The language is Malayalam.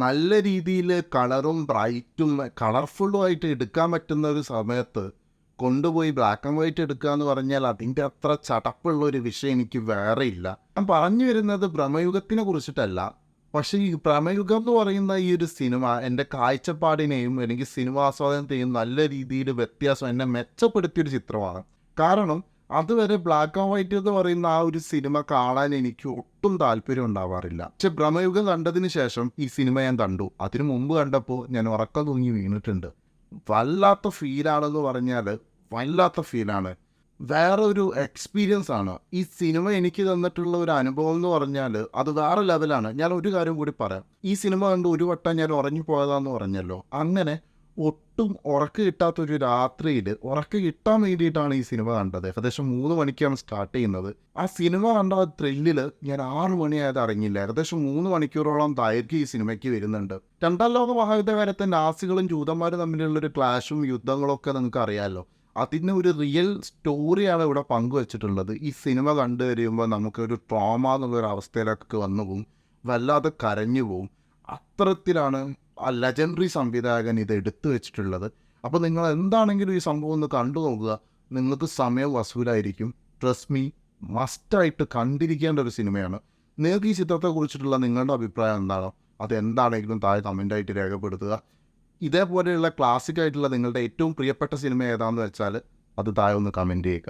നല്ല രീതിയിൽ കളറും ബ്രൈറ്റും കളർഫുള്ളും ആയിട്ട് എടുക്കാൻ പറ്റുന്ന ഒരു സമയത്ത് കൊണ്ടുപോയി ബ്ലാക്ക് ആൻഡ് വൈറ്റ് എടുക്കുക എന്ന് പറഞ്ഞാൽ അതിൻ്റെ അത്ര ചടപ്പുള്ള ഒരു വിഷയം എനിക്ക് വേറെ ഇല്ല. ഞാൻ പറഞ്ഞു വരുന്നത് ഭ്രമയുഗത്തിനെ കുറിച്ചിട്ടല്ല. പക്ഷേ ഈ ഭ്രമയുഗം എന്ന് പറയുന്ന ഈ ഒരു സിനിമ എൻ്റെ കാഴ്ചപ്പാടിനെയും അല്ലെങ്കിൽ സിനിമ ആസ്വാദനത്തെയും നല്ല രീതിയിൽ വ്യത്യാസം എന്നെ മെച്ചപ്പെടുത്തിയൊരു ചിത്രമാണ്. കാരണം അതുവരെ ബ്ലാക്ക് ആൻഡ് വൈറ്റ് എന്ന് പറയുന്ന ആ ഒരു സിനിമ കാണാൻ എനിക്ക് ഒട്ടും താല്പര്യം ഉണ്ടാവാറില്ല. പക്ഷെ ഭ്രമയുഗം കണ്ടതിന് ശേഷം ഈ സിനിമ ഞാൻ കണ്ടു. അതിനു മുമ്പ് കണ്ടപ്പോൾ ഞാൻ ഉറക്കം തൂങ്ങി വീണിട്ടുണ്ട്. വല്ലാത്ത ഫീലാണെന്ന് പറഞ്ഞാൽ വല്ലാത്ത ഫീലാണ്. വേറെ ഒരു എക്സ്പീരിയൻസ് ആണ് ഈ സിനിമ എനിക്ക് തന്നിട്ടുള്ള ഒരു അനുഭവം എന്ന് പറഞ്ഞാൽ അത് വേറെ ലെവലാണ്. ഞാൻ ഒരു കാര്യം കൂടി പറയാം. ഈ സിനിമ കണ്ട് ഒരു വട്ടം ഞാൻ ഉറങ്ങിപ്പോയതാന്ന് പറഞ്ഞല്ലോ. അങ്ങനെ ഒട്ടും ഉറക്കം കിട്ടാത്തൊരു രാത്രിയിൽ ഉറക്കം കിട്ടാൻ വേണ്ടിയിട്ടാണ് ഈ സിനിമ കണ്ടത്. ഏകദേശം 3 മണിക്കാണ് സ്റ്റാർട്ട് ചെയ്യുന്നത്. ആ സിനിമ കണ്ട ത്രില്ലിൽ ഞാൻ 6 മണിയായത് അറിഞ്ഞില്ല. ഏകദേശം 3 മണിക്കൂറോളം ദൈർഘ്യം ഈ സിനിമയ്ക്ക് വരുന്നുണ്ട്. 2ാം ലോക മഹായുദ്ധകാലത്തെ നാസികളും ജൂതന്മാരും തമ്മിലുള്ളൊരു ക്ലാഷും യുദ്ധങ്ങളൊക്കെ നിങ്ങൾക്ക് അറിയാമല്ലോ. അതിന് ഒരു റിയൽ സ്റ്റോറിയാണ് ഇവിടെ പങ്കുവച്ചിട്ടുള്ളത്. ഈ സിനിമ കണ്ടു കഴിയുമ്പോൾ നമുക്കൊരു ട്രോമ എന്നുള്ളൊരു അവസ്ഥയിലൊക്കെ വന്നു പോവും. വല്ലാതെ കരഞ്ഞു പോവും. അത്തരത്തിലാണ് ആ ലെജൻഡറി സംവിധായകൻ ഇത് എടുത്തു വെച്ചിട്ടുള്ളത്. അപ്പോൾ നിങ്ങൾ എന്താണെങ്കിലും ഈ സംഭവം ഒന്ന് കണ്ടു നോക്കുക. നിങ്ങൾക്ക് സമയം വസൂലായിരിക്കും. ട്രസ്റ്റ് മീ, മസ്റ്റായിട്ട് കണ്ടിരിക്കേണ്ട ഒരു സിനിമയാണ്. നിങ്ങൾക്ക് ഈ ചിത്രത്തെക്കുറിച്ചിട്ടുള്ള നിങ്ങളുടെ അഭിപ്രായം എന്താണോ അതെന്താണെങ്കിലും താഴെ കമൻ്റായിട്ട് രേഖപ്പെടുത്തുക. ഇതേപോലെയുള്ള ക്ലാസിക് ആയിട്ടുള്ള നിങ്ങളുടെ ഏറ്റവും പ്രിയപ്പെട്ട സിനിമ ഏതാണെന്ന് വെച്ചാൽ അത് താഴെ ഒന്ന് കമൻറ്റ് ചെയ്യുക.